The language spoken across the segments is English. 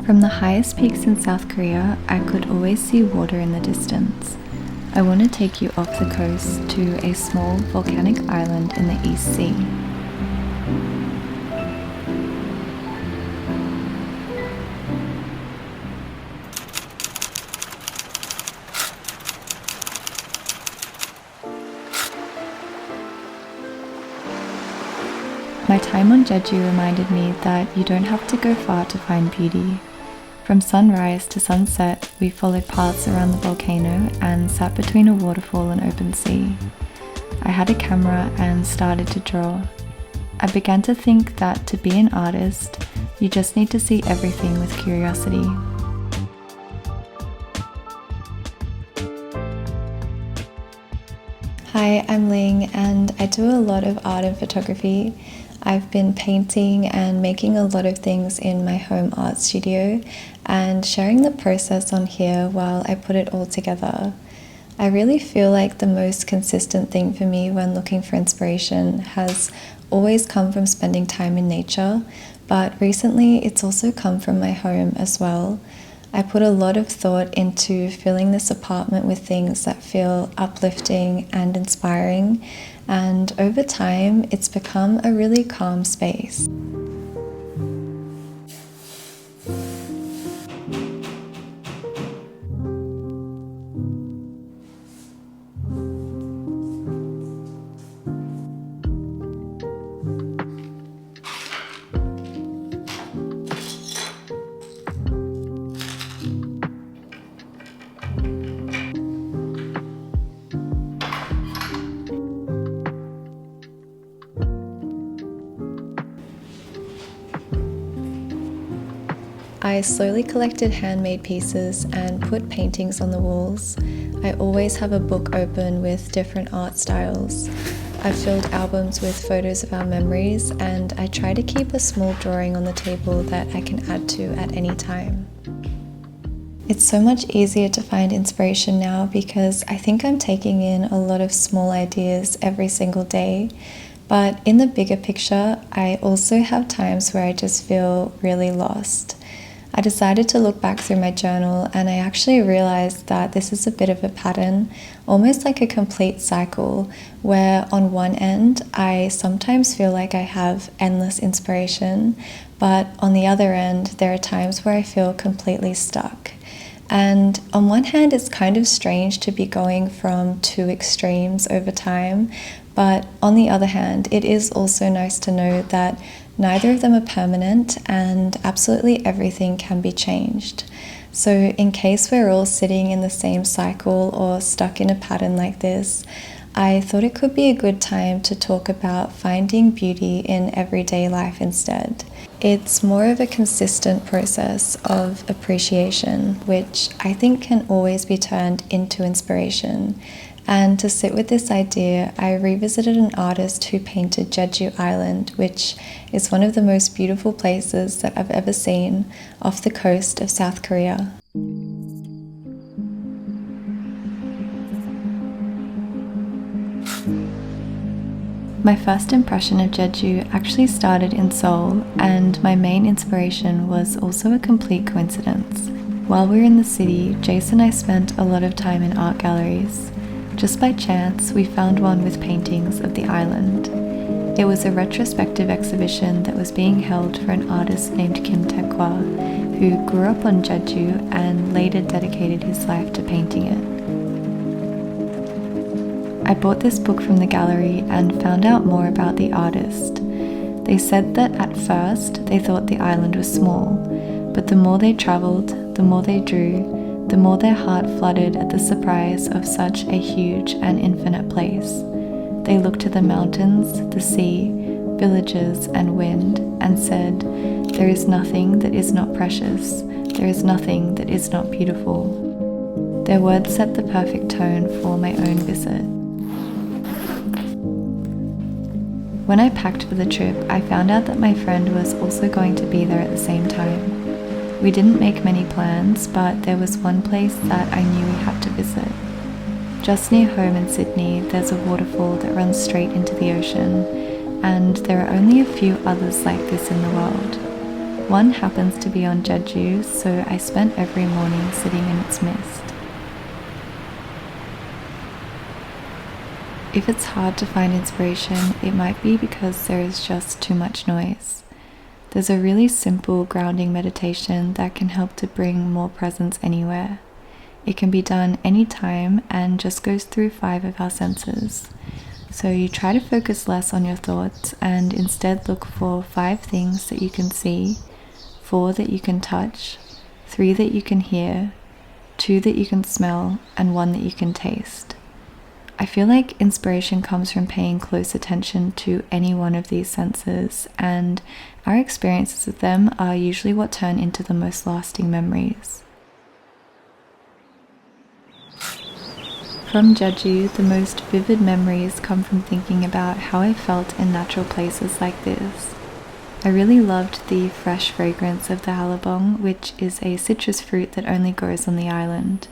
From the highest peaks in South Korea, I could always see water in the distance. I want to take you off the coast to a small volcanic island in the East Sea. My time on Jeju reminded me that you don't have to go far to find beauty. From sunrise to sunset, we followed paths around the volcano and sat between a waterfall and open sea. I had a camera and started to draw. I began to think that to be an artist, you just need to see everything with curiosity. Hi, I'm Ling and I do a lot of art and photography. I've been painting and making a lot of things in my home art studio and sharing the process on here while I put it all together. I really feel like the most consistent thing for me when looking for inspiration has always come from spending time in nature, but recently it's also come from my home as well. I put a lot of thought into filling this apartment with things that feel uplifting and inspiring, and over time it's become a really calm space. I slowly collected handmade pieces and put paintings on the walls. I always have a book open with different art styles. I've filled albums with photos of our memories, and I try to keep a small drawing on the table that I can add to at any time. It's so much easier to find inspiration now because I think I'm taking in a lot of small ideas every single day. But in the bigger picture, I also have times where I just feel really lost. I decided to look back through my journal and I actually realized that this is a bit of a pattern, almost like a complete cycle, where on one end I sometimes feel like I have endless inspiration, but on the other end there are times where I feel completely stuck. And on one hand it's kind of strange to be going from two extremes over time, but on the other hand it is also nice to know that neither of them are permanent and absolutely everything can be changed. So in case we're all sitting in the same cycle or stuck in a pattern like this, I thought it could be a good time to talk about finding beauty in everyday life instead. It's more of a consistent process of appreciation, which I think can always be turned into inspiration. And to sit with this idea, I revisited an artist who painted Jeju Island, which is one of the most beautiful places that I've ever seen off the coast of South Korea. My first impression of Jeju actually started in Seoul, and my main inspiration was also a complete coincidence. While we were in the city, Jason and I spent a lot of time in art galleries. Just by chance, we found one with paintings of the island. It was a retrospective exhibition that was being held for an artist named Kim Tae-kwa, who grew up on Jeju and later dedicated his life to painting it. I bought this book from the gallery and found out more about the artist. They said that at first they thought the island was small, but the more they travelled, the more they drew, the more their heart flooded at the surprise of such a huge and infinite place. They looked to the mountains, the sea, villages and wind and said, "There is nothing that is not precious. There is nothing that is not beautiful." Their words set the perfect tone for my own visit. When I packed for the trip, I found out that my friend was also going to be there at the same time. We didn't make many plans, but there was one place that I knew we had to visit. Just near home in Sydney, there's a waterfall that runs straight into the ocean, and there are only a few others like this in the world. One happens to be on Jeju, so I spent every morning sitting in its mist. If it's hard to find inspiration, it might be because there is just too much noise. There's a really simple grounding meditation that can help to bring more presence anywhere. It can be done anytime and just goes through 5 of our senses. So you try to focus less on your thoughts and instead look for 5 things that you can see, 4 that you can touch, 3 that you can hear, 2 that you can smell, and 1 that you can taste. I feel like inspiration comes from paying close attention to any one of these senses, and our experiences with them are usually what turn into the most lasting memories. From Jeju, the most vivid memories come from thinking about how I felt in natural places like this. I really loved the fresh fragrance of the halabong, which is a citrus fruit that only grows on the island.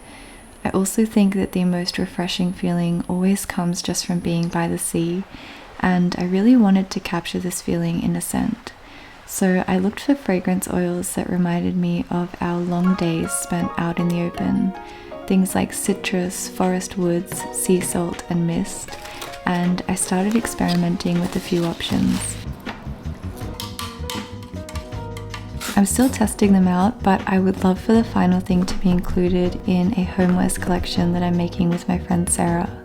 I also think that the most refreshing feeling always comes just from being by the sea, and I really wanted to capture this feeling in a scent. So I looked for fragrance oils that reminded me of our long days spent out in the open, things like citrus, forest woods, sea salt, and mist, and I started experimenting with a few options. I'm still testing them out, but I would love for the final thing to be included in a homewares collection that I'm making with my friend Sarah.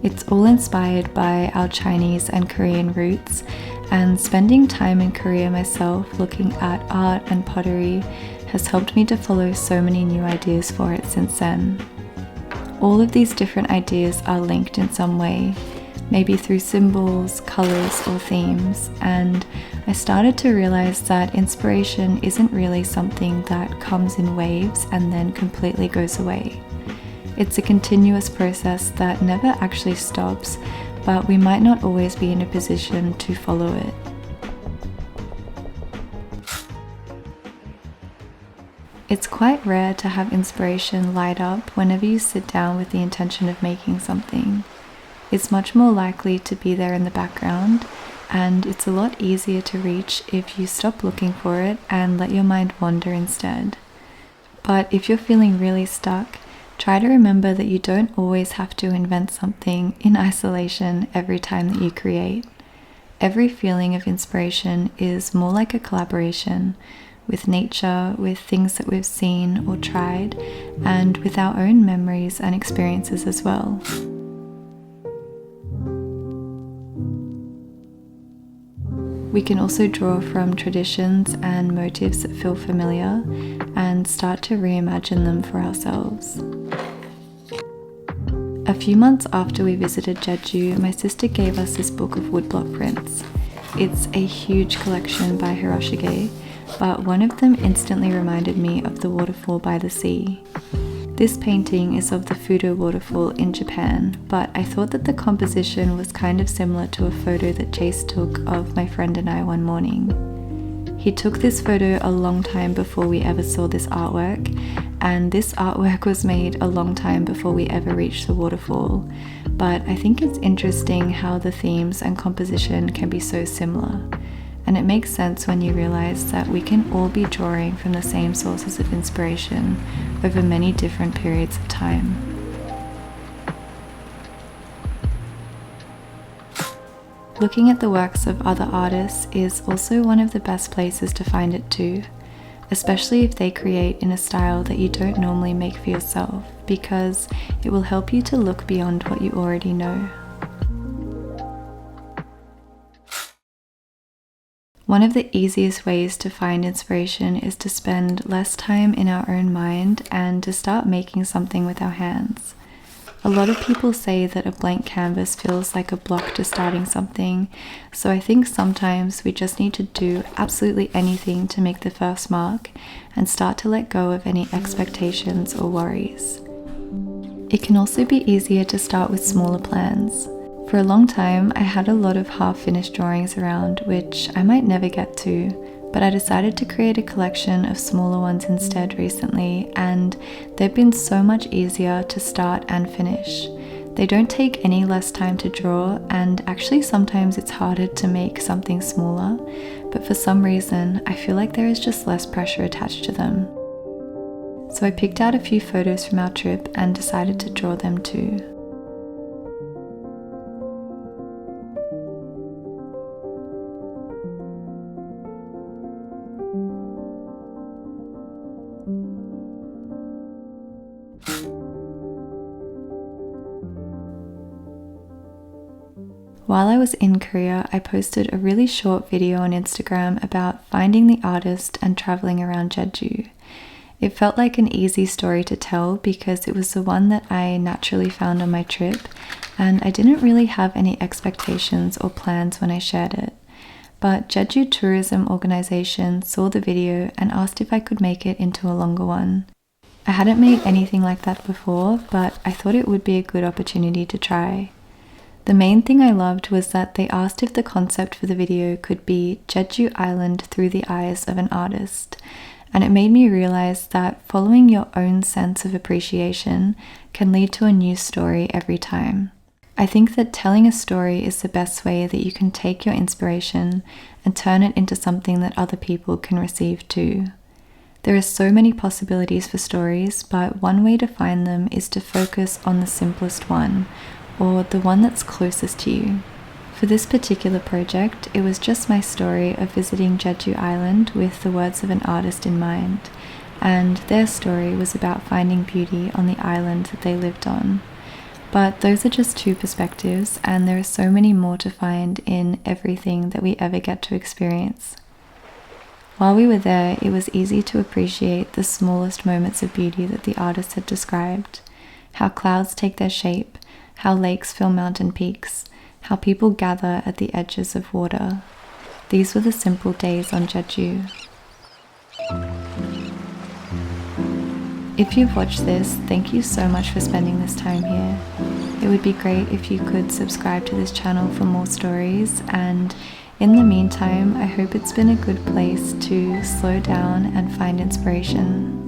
It's all inspired by our Chinese and Korean roots, and spending time in Korea myself looking at art and pottery has helped me to follow so many new ideas for it since then. All of these different ideas are linked in some way, maybe through symbols, colors, or themes, and I started to realize that inspiration isn't really something that comes in waves and then completely goes away. It's a continuous process that never actually stops, but we might not always be in a position to follow it. It's quite rare to have inspiration light up whenever you sit down with the intention of making something. It's much more likely to be there in the background, and it's a lot easier to reach if you stop looking for it and let your mind wander instead. But if you're feeling really stuck, try to remember that you don't always have to invent something in isolation every time that you create. Every feeling of inspiration is more like a collaboration with nature, with things that we've seen or tried, and with our own memories and experiences as well. We can also draw from traditions and motifs that feel familiar and start to reimagine them for ourselves. A few months after we visited Jeju, my sister gave us this book of woodblock prints. It's a huge collection by Hiroshige, but one of them instantly reminded me of the waterfall by the sea. This painting is of the Fudo waterfall in Japan, but I thought that the composition was kind of similar to a photo that Chase took of my friend and I one morning. He took this photo a long time before we ever saw this artwork, and this artwork was made a long time before we ever reached the waterfall, but I think it's interesting how the themes and composition can be so similar. And it makes sense when you realize that we can all be drawing from the same sources of inspiration over many different periods of time. Looking at the works of other artists is also one of the best places to find it too, especially if they create in a style that you don't normally make for yourself, because it will help you to look beyond what you already know. One of the easiest ways to find inspiration is to spend less time in our own mind and to start making something with our hands. A lot of people say that a blank canvas feels like a block to starting something, so I think sometimes we just need to do absolutely anything to make the first mark and start to let go of any expectations or worries. It can also be easier to start with smaller plans. For a long time, I had a lot of half-finished drawings around, which I might never get to, but I decided to create a collection of smaller ones instead recently, and they've been so much easier to start and finish. They don't take any less time to draw, and actually sometimes it's harder to make something smaller, but for some reason I feel like there is just less pressure attached to them. So I picked out a few photos from our trip and decided to draw them too. While I was in Korea, I posted a really short video on Instagram about finding the artist and traveling around Jeju. It felt like an easy story to tell because it was the one that I naturally found on my trip, and I didn't really have any expectations or plans when I shared it. But Jeju Tourism Organization saw the video and asked if I could make it into a longer one. I hadn't made anything like that before, but I thought it would be a good opportunity to try. The main thing I loved was that they asked if the concept for the video could be Jeju Island through the eyes of an artist, and it made me realize that following your own sense of appreciation can lead to a new story every time. I think that telling a story is the best way that you can take your inspiration and turn it into something that other people can receive too. There are so many possibilities for stories, but one way to find them is to focus on the simplest one, or the one that's closest to you. For this particular project, it was just my story of visiting Jeju Island with the words of an artist in mind, and their story was about finding beauty on the island that they lived on. But those are just two perspectives, and there are so many more to find in everything that we ever get to experience. While we were there, it was easy to appreciate the smallest moments of beauty that the artist had described, how clouds take their shape, how lakes fill mountain peaks, how people gather at the edges of water. These were the simple days on Jeju. If you've watched this, thank you so much for spending this time here. It would be great if you could subscribe to this channel for more stories, and in the meantime, I hope it's been a good place to slow down and find inspiration.